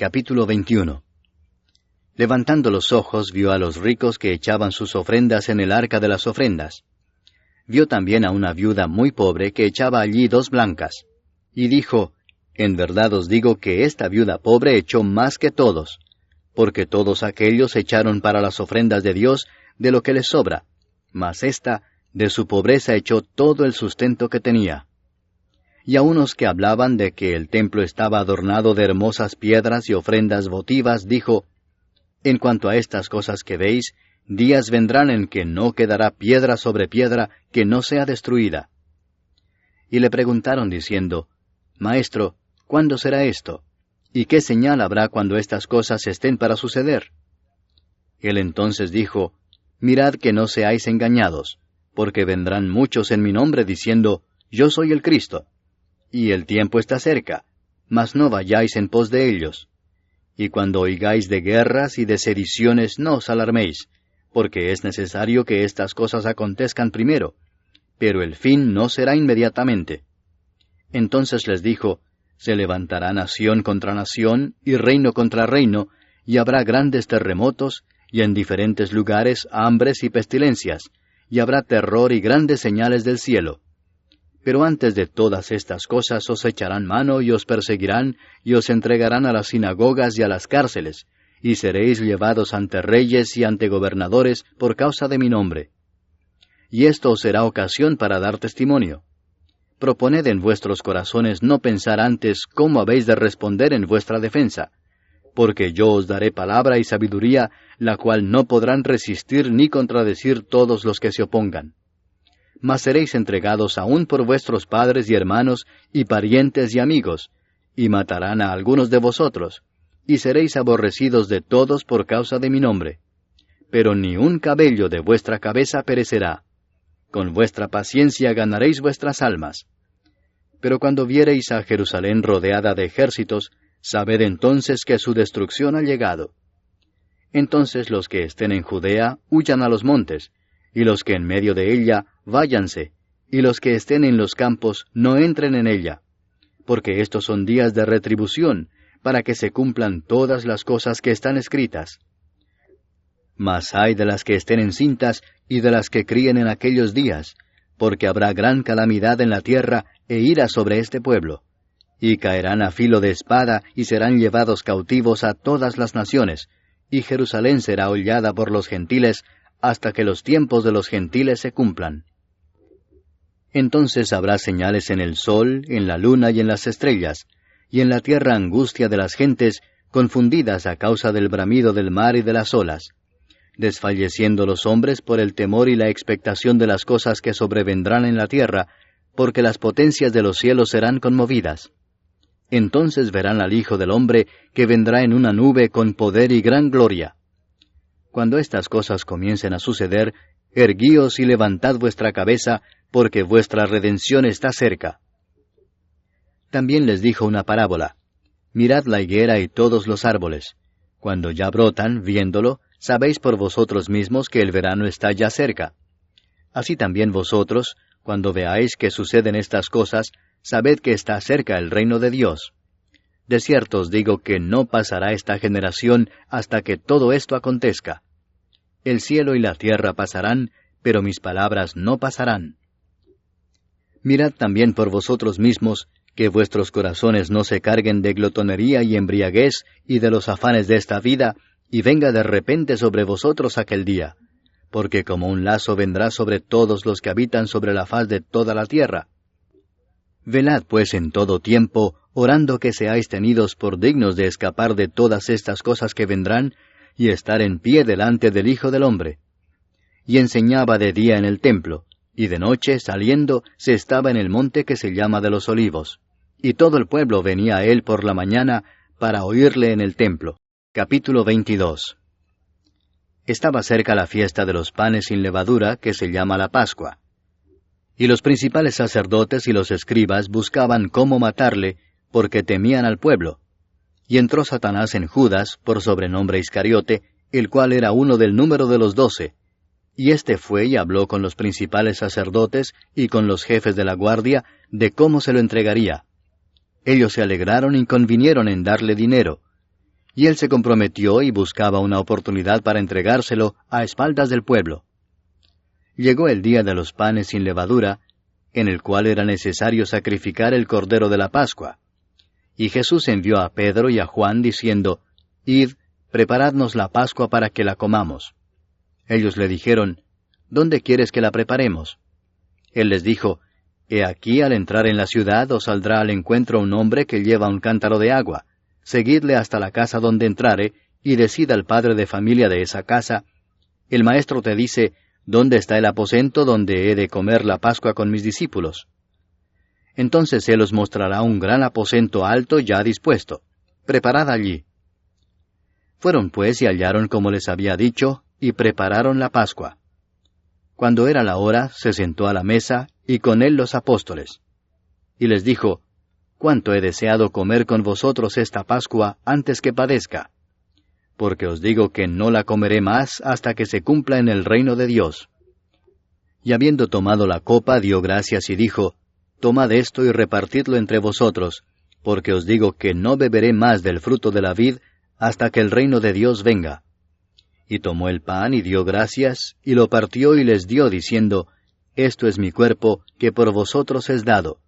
Capítulo 21. Levantando los ojos, vio a los ricos que echaban sus ofrendas en el arca de las ofrendas. Vio también a una viuda muy pobre que echaba allí 2 blancas. Y dijo, En verdad os digo que esta viuda pobre echó más que todos, porque todos aquellos echaron para las ofrendas de Dios de lo que les sobra, mas ésta de su pobreza echó todo el sustento que tenía. Y a unos que hablaban de que el templo estaba adornado de hermosas piedras y ofrendas votivas, dijo, En cuanto a estas cosas que veis, días vendrán en que no quedará piedra sobre piedra que no sea destruida. Y le preguntaron diciendo, Maestro, ¿cuándo será esto? ¿Y qué señal habrá cuando estas cosas estén para suceder? Él entonces dijo, Mirad que no seáis engañados, porque vendrán muchos en mi nombre diciendo, Yo soy el Cristo. Y el tiempo está cerca, mas no vayáis en pos de ellos. Y cuando oigáis de guerras y de sediciones, no os alarméis, porque es necesario que estas cosas acontezcan primero, pero el fin no será inmediatamente. Entonces les dijo, Se levantará nación contra nación, y reino contra reino, y habrá grandes terremotos, y en diferentes lugares hambres y pestilencias, y habrá terror y grandes señales del cielo. Pero antes de todas estas cosas os echarán mano y os perseguirán, y os entregarán a las sinagogas y a las cárceles, y seréis llevados ante reyes y ante gobernadores por causa de mi nombre. Y esto os será ocasión para dar testimonio. Proponed en vuestros corazones no pensar antes cómo habéis de responder en vuestra defensa, porque yo os daré palabra y sabiduría, la cual no podrán resistir ni contradecir todos los que se opongan. Mas seréis entregados aún por vuestros padres y hermanos, y parientes y amigos, y matarán a algunos de vosotros, y seréis aborrecidos de todos por causa de mi nombre. Pero ni un cabello de vuestra cabeza perecerá. Con vuestra paciencia ganaréis vuestras almas. Pero cuando viereis a Jerusalén rodeada de ejércitos, sabed entonces que su destrucción ha llegado. Entonces los que estén en Judea huyan a los montes, y los que en medio de ella váyanse, y los que estén en los campos no entren en ella, porque estos son días de retribución, para que se cumplan todas las cosas que están escritas. Mas ay de las que estén encintas y de las que críen en aquellos días, porque habrá gran calamidad en la tierra e ira sobre este pueblo. Y caerán a filo de espada y serán llevados cautivos a todas las naciones, y Jerusalén será hollada por los gentiles hasta que los tiempos de los gentiles se cumplan. Entonces habrá señales en el sol, en la luna y en las estrellas, y en la tierra angustia de las gentes, confundidas a causa del bramido del mar y de las olas, desfalleciendo los hombres por el temor y la expectación de las cosas que sobrevendrán en la tierra, porque las potencias de los cielos serán conmovidas. Entonces verán al Hijo del Hombre, que vendrá en una nube con poder y gran gloria. Cuando estas cosas comiencen a suceder, erguíos y levantad vuestra cabeza, porque vuestra redención está cerca. También les dijo una parábola. Mirad la higuera y todos los árboles. Cuando ya brotan, viéndolo, sabéis por vosotros mismos que el verano está ya cerca. Así también vosotros, cuando veáis que suceden estas cosas, sabed que está cerca el reino de Dios. De cierto os digo que no pasará esta generación hasta que todo esto acontezca. El cielo y la tierra pasarán, pero mis palabras no pasarán. Mirad también por vosotros mismos, que vuestros corazones no se carguen de glotonería y embriaguez y de los afanes de esta vida, y venga de repente sobre vosotros aquel día, porque como un lazo vendrá sobre todos los que habitan sobre la faz de toda la tierra. Velad pues en todo tiempo, orando que seáis tenidos por dignos de escapar de todas estas cosas que vendrán, y estar en pie delante del Hijo del Hombre. Y enseñaba de día en el templo, y de noche, saliendo, se estaba en el monte que se llama de los Olivos. Y todo el pueblo venía a él por la mañana para oírle en el templo. Capítulo 22. Estaba cerca la fiesta de los panes sin levadura, que se llama la Pascua. Y los principales sacerdotes y los escribas buscaban cómo matarle, porque temían al pueblo. Y entró Satanás en Judas, por sobrenombre Iscariote, el cual era uno del número de los 12. Y éste fue y habló con los principales sacerdotes y con los jefes de la guardia de cómo se lo entregaría. Ellos se alegraron y convinieron en darle dinero. y él se comprometió y buscaba una oportunidad para entregárselo a espaldas del pueblo. Llegó el día de los panes sin levadura, en el cual era necesario sacrificar el cordero de la Pascua. Y Jesús envió a Pedro y a Juan diciendo, «Id, preparadnos la Pascua para que la comamos». Ellos le dijeron, «¿Dónde quieres que la preparemos?» Él les dijo, «He aquí, al entrar en la ciudad os saldrá al encuentro un hombre que lleva un cántaro de agua. Seguidle hasta la casa donde entrare, y decid al padre de familia de esa casa, el maestro te dice, ¿dónde está el aposento donde he de comer la Pascua con mis discípulos?» Entonces él os mostrará un gran aposento alto ya dispuesto. Preparad allí. Fueron pues y hallaron como les había dicho, y prepararon la Pascua. Cuando era la hora, se sentó a la mesa, y con él los apóstoles. Y les dijo, «Cuánto he deseado comer con vosotros esta Pascua antes que padezca. Porque os digo que no la comeré más hasta que se cumpla en el reino de Dios». Y habiendo tomado la copa, dio gracias y dijo, «Tomad esto y repartidlo entre vosotros, porque os digo que no beberé más del fruto de la vid hasta que el reino de Dios venga». Y tomó el pan y dio gracias, y lo partió y les dio, diciendo, «Esto es mi cuerpo, que por vosotros es dado.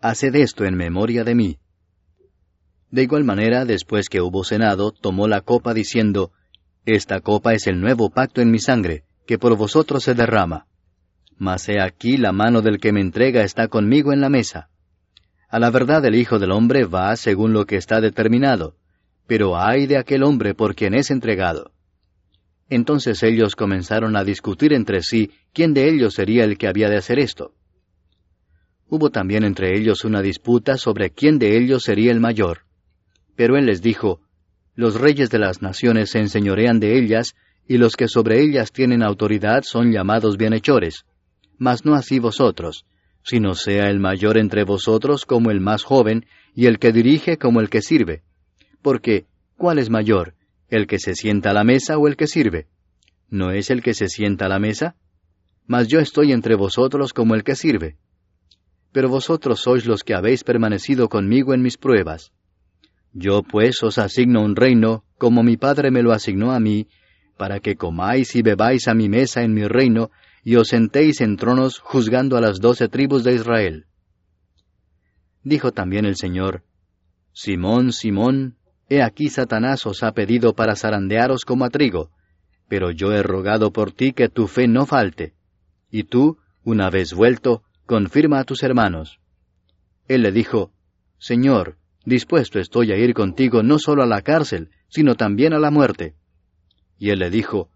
Haced esto en memoria de mí». De igual manera, después que hubo cenado, tomó la copa, diciendo, «Esta copa es el nuevo pacto en mi sangre, que por vosotros se derrama. Mas he aquí la mano del que me entrega está conmigo en la mesa. A la verdad el Hijo del Hombre va según lo que está determinado, pero ay de aquel hombre por quien es entregado». Entonces ellos comenzaron a discutir entre sí quién de ellos sería el que había de hacer esto. Hubo también entre ellos una disputa sobre quién de ellos sería el mayor. Pero él les dijo, «Los reyes de las naciones se enseñorean de ellas, y los que sobre ellas tienen autoridad son llamados bienhechores. Mas no así vosotros, sino sea el mayor entre vosotros como el más joven, y el que dirige como el que sirve. Porque, ¿cuál es mayor, el que se sienta a la mesa o el que sirve? ¿No es el que se sienta a la mesa? Mas yo estoy entre vosotros como el que sirve. Pero vosotros sois los que habéis permanecido conmigo en mis pruebas. Yo pues os asigno un reino, como mi Padre me lo asignó a mí, para que comáis y bebáis a mi mesa en mi reino, y os sentéis en tronos juzgando a las 12 tribus de Israel. Dijo también el Señor, «Simón, Simón, he aquí Satanás os ha pedido para zarandearos como a trigo, pero yo he rogado por ti que tu fe no falte. Y tú, una vez vuelto, confirma a tus hermanos». Él le dijo, «Señor, dispuesto estoy a ir contigo no solo a la cárcel, sino también a la muerte». Y él le dijo,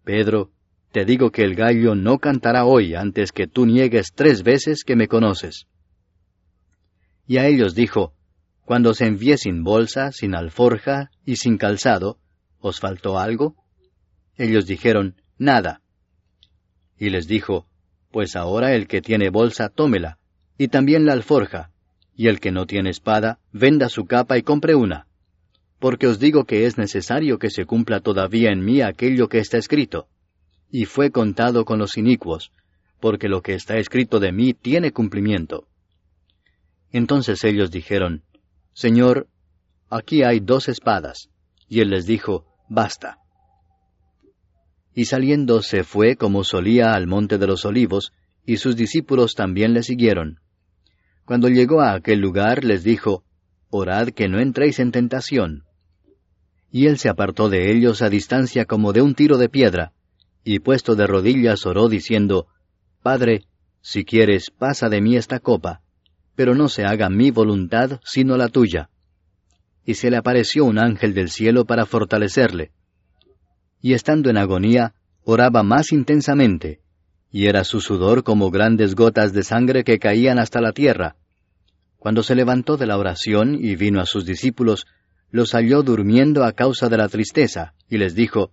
«Pedro, te digo que el gallo no cantará hoy antes que tú niegues 3 veces que me conoces». Y a ellos dijo, «Cuando os envié sin bolsa, sin alforja y sin calzado, ¿os faltó algo?» Ellos dijeron, «Nada». Y les dijo, «Pues ahora el que tiene bolsa, tómela, y también la alforja, y el que no tiene espada, venda su capa y compre una. Porque os digo que es necesario que se cumpla todavía en mí aquello que está escrito. Y fue contado con los inicuos, porque lo que está escrito de mí tiene cumplimiento». Entonces ellos dijeron, «Señor, aquí hay 2 espadas». Y él les dijo, «Basta». Y saliendo se fue como solía al monte de los olivos, y sus discípulos también le siguieron. Cuando llegó a aquel lugar les dijo, «Orad que no entréis en tentación». Y él se apartó de ellos a distancia como de un tiro de piedra, y puesto de rodillas oró diciendo, «Padre, si quieres, pasa de mí esta copa, pero no se haga mi voluntad sino la tuya». Y se le apareció un ángel del cielo para fortalecerle. Y estando en agonía, oraba más intensamente, y era su sudor como grandes gotas de sangre que caían hasta la tierra. Cuando se levantó de la oración y vino a sus discípulos, los halló durmiendo a causa de la tristeza, y les dijo,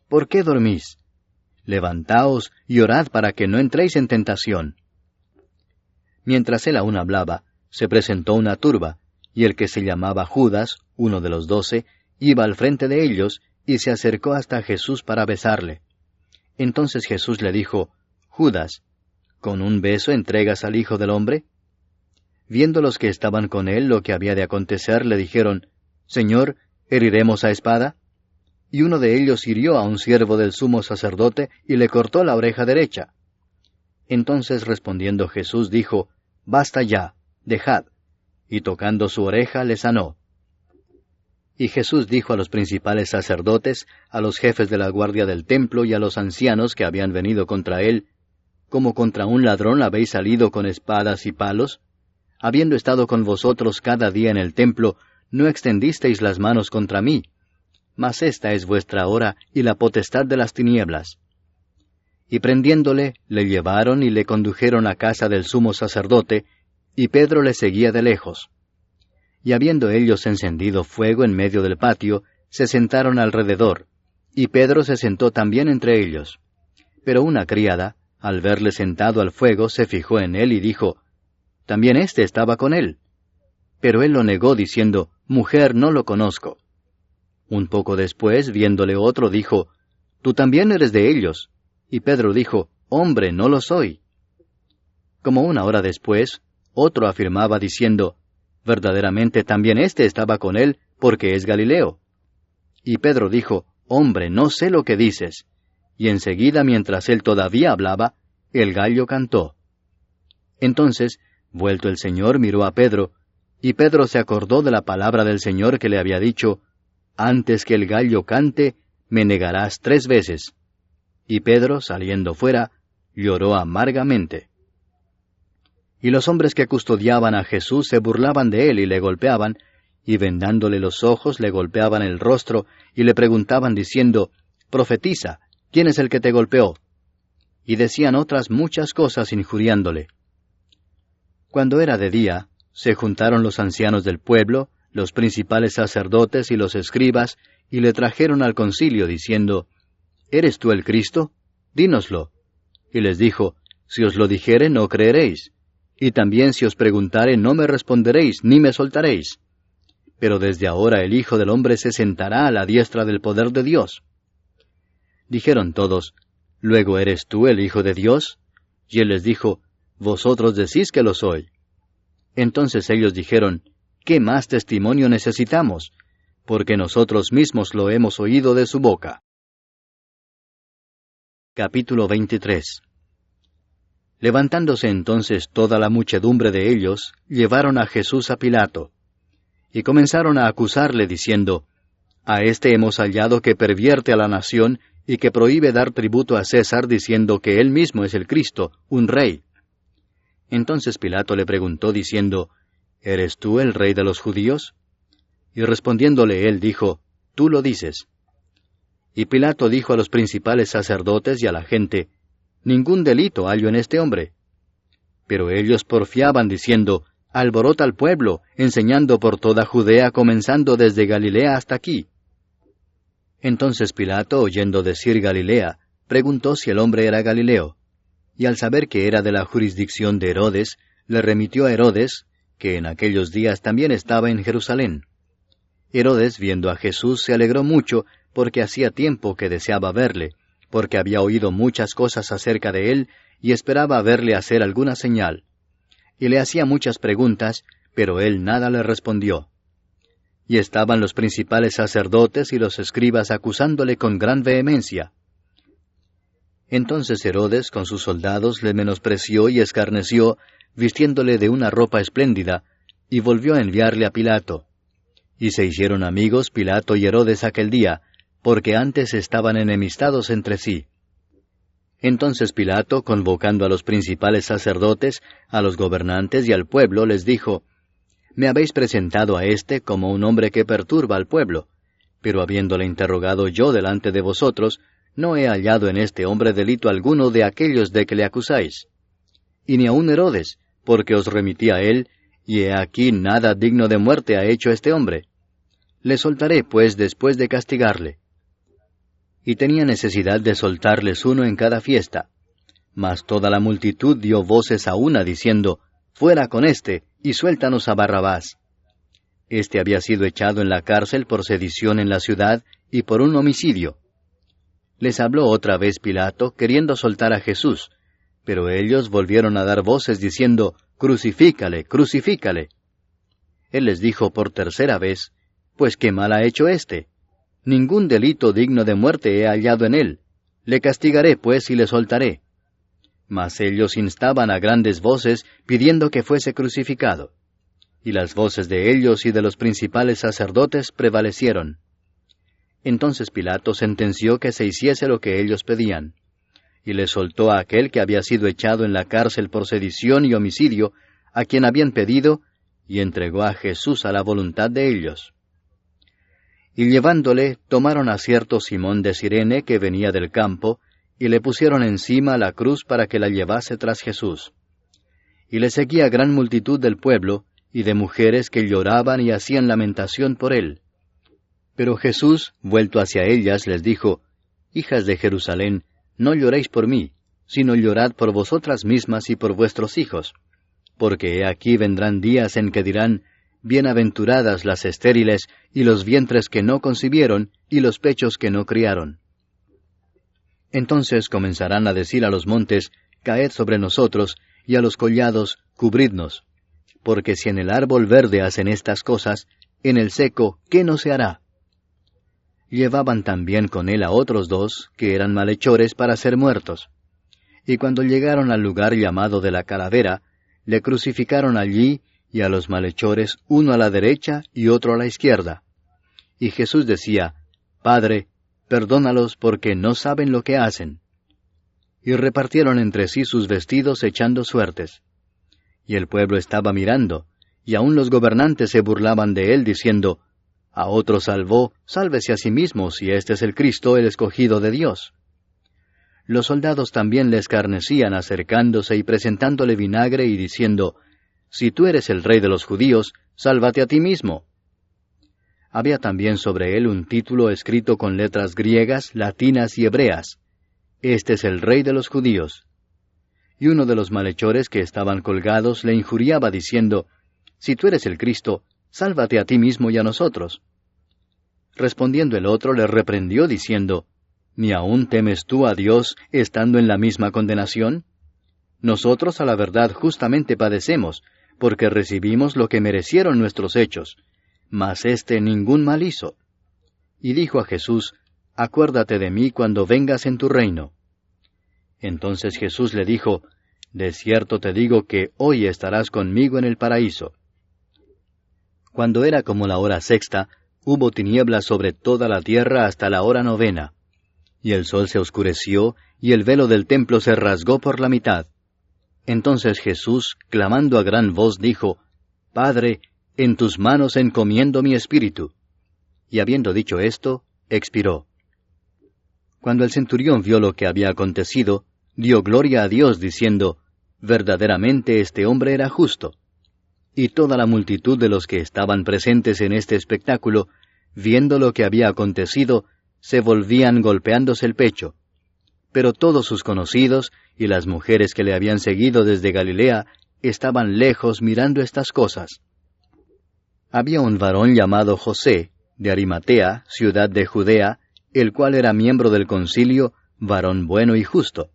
«¿Por qué dormís? Levantaos y orad para que no entréis en tentación». Mientras él aún hablaba, se presentó una turba, y el que se llamaba Judas, uno de los 12, iba al frente de ellos, y se acercó hasta Jesús para besarle. Entonces Jesús le dijo, «Judas, ¿con un beso entregas al Hijo del Hombre?» Viendo los que estaban con él lo que había de acontecer, le dijeron, «Señor, ¿Heriremos a espada? Y uno de ellos hirió a un siervo del sumo sacerdote y le cortó la oreja derecha. Entonces respondiendo Jesús dijo, Basta ya, dejad. Y tocando su oreja le sanó. Y Jesús dijo a los principales sacerdotes, a los jefes de la guardia del templo y a los ancianos que habían venido contra él, ¿Como contra un ladrón habéis salido con espadas y palos? Habiendo estado con vosotros cada día en el templo, no extendisteis las manos contra mí. Mas esta es vuestra hora y la potestad de las tinieblas. Y prendiéndole, le llevaron y le condujeron a casa del sumo sacerdote, y Pedro le seguía de lejos. Y habiendo ellos encendido fuego en medio del patio, se sentaron alrededor, y Pedro se sentó también entre ellos. Pero una criada, al verle sentado al fuego, se fijó en él y dijo, También éste estaba con él. Pero él lo negó, diciendo, Mujer, no lo conozco. Un poco después, viéndole otro, dijo, Tú también eres de ellos. Y Pedro dijo, Hombre, no lo soy. Como una hora después, otro afirmaba diciendo, Verdaderamente también éste estaba con él, porque es Galileo. Y Pedro dijo, Hombre, no sé lo que dices. Y enseguida, mientras él todavía hablaba, el gallo cantó. Entonces, vuelto el Señor, miró a Pedro, y Pedro se acordó de la palabra del Señor que le había dicho, Antes que el gallo cante, me negarás 3 veces. Y Pedro, saliendo fuera, lloró amargamente. Y los hombres que custodiaban a Jesús se burlaban de él y le golpeaban, y vendándole los ojos le golpeaban el rostro, y le preguntaban diciendo, Profetiza, ¿quién es el que te golpeó? Y decían otras muchas cosas injuriándole. Cuando era de día, se juntaron los ancianos del pueblo, los principales sacerdotes y los escribas, y le trajeron al concilio diciendo, ¿Eres tú el Cristo? Dínoslo. Y les dijo, Si os lo dijere, no creeréis. Y también si os preguntare, no me responderéis, ni me soltaréis. Pero desde ahora el Hijo del Hombre se sentará a la diestra del poder de Dios. Dijeron todos, ¿Luego eres tú el Hijo de Dios? Y él les dijo, Vosotros decís que lo soy. Entonces ellos dijeron, ¿Qué más testimonio necesitamos? Porque nosotros mismos lo hemos oído de su boca. Capítulo 23. Levantándose entonces toda la muchedumbre de ellos, llevaron a Jesús a Pilato. Y comenzaron a acusarle, diciendo, A éste hemos hallado que pervierte a la nación, y que prohíbe dar tributo a César, diciendo que él mismo es el Cristo, un rey. Entonces Pilato le preguntó, diciendo, ¿Eres tú el rey de los judíos? Y respondiéndole él dijo, Tú lo dices. Y Pilato dijo a los principales sacerdotes y a la gente, Ningún delito hallo en este hombre. Pero ellos porfiaban diciendo, Alborota al pueblo, enseñando por toda Judea, comenzando desde Galilea hasta aquí. Entonces Pilato, oyendo decir Galilea, preguntó si el hombre era Galileo. Y al saber que era de la jurisdicción de Herodes, le remitió a Herodes, que en aquellos días también estaba en Jerusalén. Herodes, viendo a Jesús, se alegró mucho, porque hacía tiempo que deseaba verle, porque había oído muchas cosas acerca de él, y esperaba verle hacer alguna señal. Y le hacía muchas preguntas, pero él nada le respondió. Y estaban los principales sacerdotes y los escribas acusándole con gran vehemencia. Entonces Herodes con sus soldados le menospreció y escarneció, vistiéndole de una ropa espléndida, y volvió a enviarle a Pilato. Y se hicieron amigos Pilato y Herodes aquel día, porque antes estaban enemistados entre sí. Entonces Pilato, convocando a los principales sacerdotes, a los gobernantes y al pueblo, les dijo, Me habéis presentado a éste como un hombre que perturba al pueblo, pero habiéndole interrogado yo delante de vosotros, no he hallado en este hombre delito alguno de aquellos de que le acusáis. Y ni aun Herodes, porque os remití a él, y he aquí nada digno de muerte ha hecho este hombre. Le soltaré, pues, después de castigarle. Y tenía necesidad de soltarles uno en cada fiesta. Mas toda la multitud dio voces a una, diciendo, Fuera con éste, y suéltanos a Barrabás. Este había sido echado en la cárcel por sedición en la ciudad, y por un homicidio. Les habló otra vez Pilato, queriendo soltar a Jesús, pero ellos volvieron a dar voces, diciendo, Crucifícale, crucifícale. Él les dijo por tercera vez, pues qué mal ha hecho éste. Ningún delito digno de muerte he hallado en él. Le castigaré, pues, y le soltaré. Mas ellos instaban a grandes voces, pidiendo que fuese crucificado. Y las voces de ellos y de los principales sacerdotes prevalecieron. Entonces Pilato sentenció que se hiciese lo que ellos pedían, y le soltó a aquel que había sido echado en la cárcel por sedición y homicidio, a quien habían pedido, y entregó a Jesús a la voluntad de ellos. Y llevándole, tomaron a cierto Simón de Cirene que venía del campo, y le pusieron encima la cruz para que la llevase tras Jesús. Y le seguía gran multitud del pueblo, y de mujeres que lloraban y hacían lamentación por él. Pero Jesús, vuelto hacia ellas, les dijo, Hijas de Jerusalén, no lloréis por mí, sino llorad por vosotras mismas y por vuestros hijos. Porque he aquí vendrán días en que dirán, Bienaventuradas las estériles, y los vientres que no concibieron, y los pechos que no criaron. Entonces comenzarán a decir a los montes, Caed sobre nosotros, y a los collados, Cubridnos. Porque si en el árbol verde hacen estas cosas, en el seco, ¿qué no se hará? Llevaban también con él a otros dos, que eran malhechores para ser muertos. Y cuando llegaron al lugar llamado de la Calavera, le crucificaron allí, y a los malhechores, uno a la derecha y otro a la izquierda. Y Jesús decía, Padre, perdónalos porque no saben lo que hacen. Y repartieron entre sí sus vestidos echando suertes. Y el pueblo estaba mirando, y aun los gobernantes se burlaban de él, diciendo, A otro salvó, sálvese a sí mismo, si este es el Cristo, el escogido de Dios. Los soldados también le escarnecían, acercándose y presentándole vinagre y diciendo, Si tú eres el rey de los judíos, sálvate a ti mismo. Había también sobre él un título escrito con letras griegas, latinas y hebreas, Este es el rey de los judíos. Y uno de los malhechores que estaban colgados le injuriaba diciendo, Si tú eres el Cristo, sálvate a ti mismo y a nosotros. Respondiendo el otro le reprendió diciendo, ¿Ni aún temes tú a Dios estando en la misma condenación? Nosotros a la verdad justamente padecemos, porque recibimos lo que merecieron nuestros hechos, mas éste ningún mal hizo. Y dijo a Jesús, Acuérdate de mí cuando vengas en tu reino. Entonces Jesús le dijo, De cierto te digo que hoy estarás conmigo en el paraíso. Cuando era como la hora sexta, hubo tinieblas sobre toda la tierra hasta la hora novena. Y el sol se oscureció, y el velo del templo se rasgó por la mitad. Entonces Jesús, clamando a gran voz, dijo, Padre, en tus manos encomiendo mi espíritu. Y habiendo dicho esto, expiró. Cuando el centurión vio lo que había acontecido, dio gloria a Dios, diciendo, Verdaderamente este hombre era justo. Y toda la multitud de los que estaban presentes en este espectáculo, viendo lo que había acontecido, se volvían golpeándose el pecho. Pero todos sus conocidos y las mujeres que le habían seguido desde Galilea estaban lejos mirando estas cosas. Había un varón llamado José, de Arimatea, ciudad de Judea, el cual era miembro del concilio, varón bueno y justo.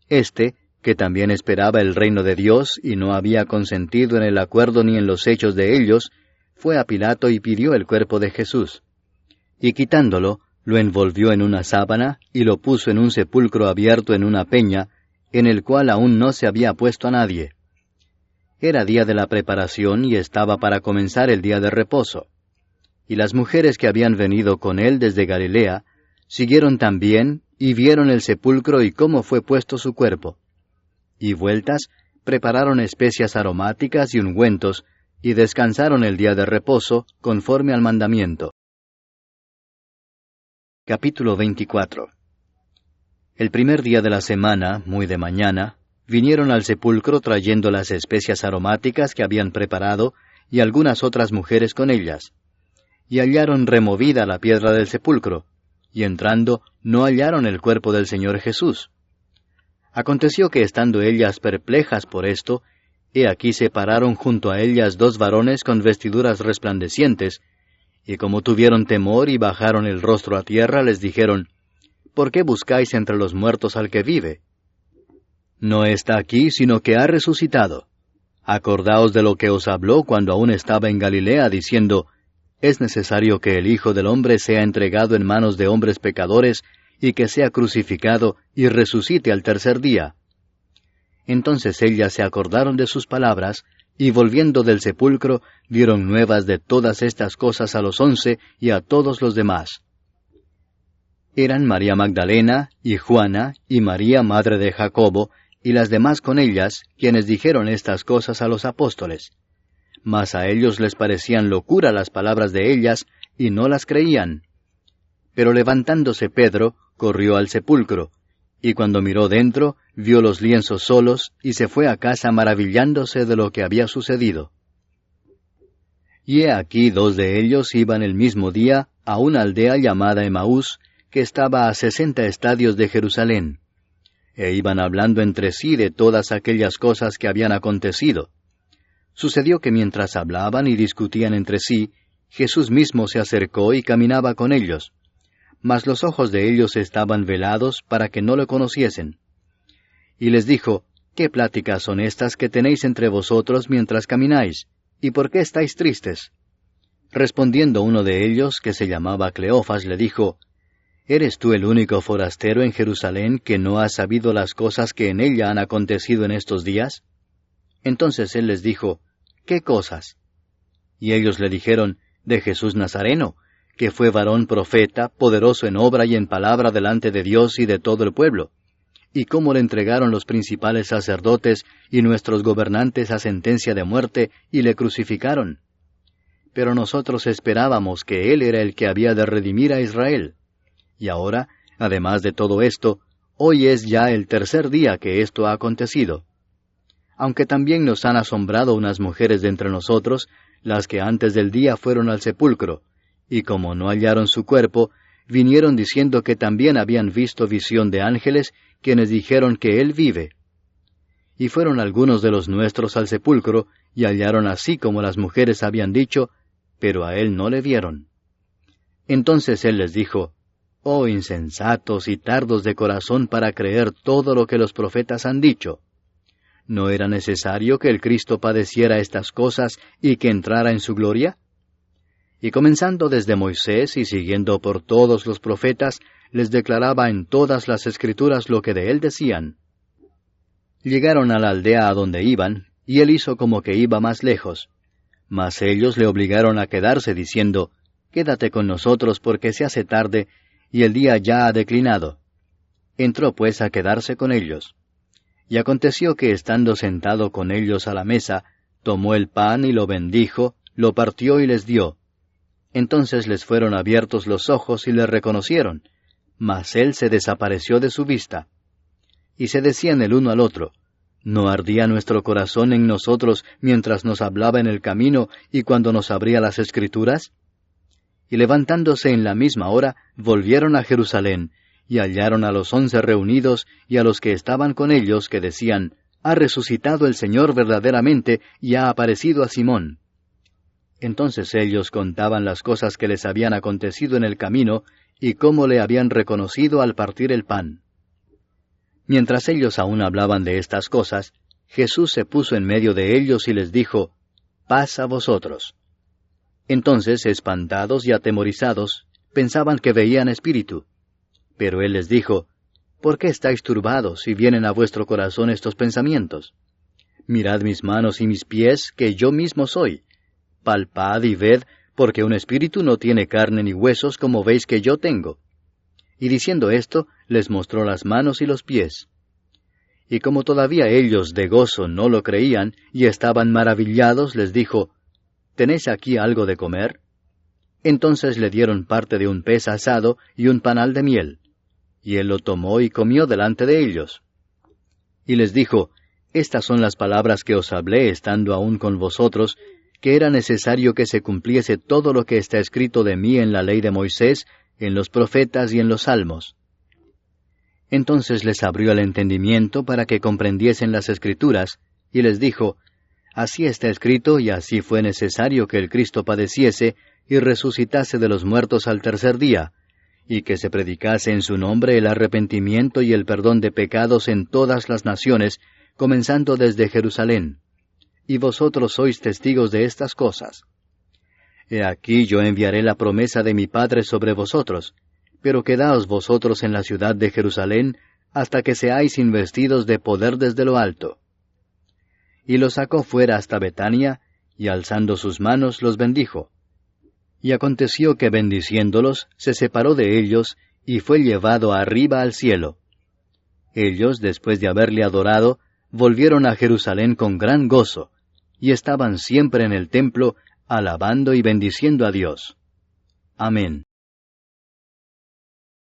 Este, que también esperaba el reino de Dios y no había consentido en el acuerdo ni en los hechos de ellos, fue a Pilato y pidió el cuerpo de Jesús. Y quitándolo, lo envolvió en una sábana y lo puso en un sepulcro abierto en una peña, en el cual aún no se había puesto a nadie. Era día de la preparación y estaba para comenzar el día de reposo. Y las mujeres que habían venido con él desde Galilea, siguieron también y vieron el sepulcro y cómo fue puesto su cuerpo. Y vueltas, prepararon especias aromáticas y ungüentos, y descansaron el día de reposo, conforme al mandamiento. Capítulo 24. El primer día de la semana, muy de mañana, vinieron al sepulcro trayendo las especias aromáticas que habían preparado, y algunas otras mujeres con ellas. Y hallaron removida la piedra del sepulcro, y entrando, no hallaron el cuerpo del Señor Jesús. Aconteció que estando ellas perplejas por esto, he aquí se pararon junto a ellas dos varones con vestiduras resplandecientes, y como tuvieron temor y bajaron el rostro a tierra, les dijeron, ¿Por qué buscáis entre los muertos al que vive? No está aquí, sino que ha resucitado. Acordaos de lo que os habló cuando aún estaba en Galilea, diciendo, es necesario que el Hijo del Hombre sea entregado en manos de hombres pecadores, y que sea crucificado y resucite al tercer día. Entonces ellas se acordaron de sus palabras, y volviendo del sepulcro, dieron nuevas de todas estas cosas a los 11 y a todos los demás. Eran María Magdalena, y Juana, y María madre de Jacobo, y las demás con ellas, quienes dijeron estas cosas a los apóstoles. Mas a ellos les parecían locura las palabras de ellas, y no las creían. Pero levantándose Pedro, corrió al sepulcro, y cuando miró dentro, vio los lienzos solos, y se fue a casa maravillándose de lo que había sucedido. Y he aquí 2 de ellos iban el mismo día a una aldea llamada Emaús, que estaba a 60 estadios de Jerusalén, e iban hablando entre sí de todas aquellas cosas que habían acontecido. Sucedió que mientras hablaban y discutían entre sí, Jesús mismo se acercó y caminaba con ellos, mas los ojos de ellos estaban velados para que no lo conociesen. Y les dijo, ¿qué pláticas son estas que tenéis entre vosotros mientras camináis? ¿Y por qué estáis tristes? Respondiendo uno de ellos, que se llamaba Cleofas, le dijo, ¿eres tú el único forastero en Jerusalén que no has sabido las cosas que en ella han acontecido en estos días? Entonces él les dijo, ¿qué cosas? Y ellos le dijeron, de Jesús Nazareno, que fue varón profeta, poderoso en obra y en palabra delante de Dios y de todo el pueblo, y cómo le entregaron los principales sacerdotes y nuestros gobernantes a sentencia de muerte, y le crucificaron. Pero nosotros esperábamos que él era el que había de redimir a Israel. Y ahora, además de todo esto, hoy es ya el tercer día que esto ha acontecido. Aunque también nos han asombrado unas mujeres de entre nosotros, las que antes del día fueron al sepulcro, y como no hallaron su cuerpo, vinieron diciendo que también habían visto visión de ángeles, quienes dijeron que él vive. Y fueron algunos de los nuestros al sepulcro, y hallaron así como las mujeres habían dicho, pero a él no le vieron. Entonces él les dijo, «Oh insensatos y tardos de corazón para creer todo lo que los profetas han dicho. ¿No era necesario que el Cristo padeciera estas cosas y que entrara en su gloria?» Y comenzando desde Moisés y siguiendo por todos los profetas, les declaraba en todas las Escrituras lo que de él decían. Llegaron a la aldea a donde iban, y él hizo como que iba más lejos. Mas ellos le obligaron a quedarse, diciendo, «Quédate con nosotros porque se hace tarde, y el día ya ha declinado». Entró pues a quedarse con ellos. Y aconteció que estando sentado con ellos a la mesa, tomó el pan y lo bendijo, lo partió y les dio. Entonces les fueron abiertos los ojos y le reconocieron, mas él se desapareció de su vista. Y se decían el uno al otro, ¿no ardía nuestro corazón en nosotros mientras nos hablaba en el camino y cuando nos abría las Escrituras? Y levantándose en la misma hora, volvieron a Jerusalén, y hallaron a los 11 reunidos y a los que estaban con ellos, que decían, «Ha resucitado el Señor verdaderamente, y ha aparecido a Simón». Entonces ellos contaban las cosas que les habían acontecido en el camino, y cómo le habían reconocido al partir el pan. Mientras ellos aún hablaban de estas cosas, Jesús se puso en medio de ellos y les dijo, «Paz a vosotros». Entonces, espantados y atemorizados, pensaban que veían espíritu. Pero él les dijo, «¿Por qué estáis turbados y vienen a vuestro corazón estos pensamientos? Mirad mis manos y mis pies, que yo mismo soy. Palpad y ved, porque un espíritu no tiene carne ni huesos como veis que yo tengo». Y diciendo esto, les mostró las manos y los pies. Y como todavía ellos de gozo no lo creían, y estaban maravillados, les dijo, «¿Tenéis aquí algo de comer?» Entonces le dieron parte de un pez asado y un panal de miel. Y él lo tomó y comió delante de ellos. Y les dijo, «Estas son las palabras que os hablé estando aún con vosotros, que era necesario que se cumpliese todo lo que está escrito de mí en la ley de Moisés, en los profetas y en los salmos». Entonces les abrió el entendimiento para que comprendiesen las Escrituras, y les dijo, «Así está escrito, y así fue necesario que el Cristo padeciese, y resucitase de los muertos al tercer día, y que se predicase en su nombre el arrepentimiento y el perdón de pecados en todas las naciones, comenzando desde Jerusalén. Y vosotros sois testigos de estas cosas». He aquí yo enviaré la promesa de mi Padre sobre vosotros, pero quedaos vosotros en la ciudad de Jerusalén hasta que seáis investidos de poder desde lo alto. Y los sacó fuera hasta Betania, y alzando sus manos los bendijo. Y aconteció que bendiciéndolos, se separó de ellos, y fue llevado arriba al cielo. Ellos, después de haberle adorado, volvieron a Jerusalén con gran gozo, y estaban siempre en el templo, alabando y bendiciendo a Dios. Amén.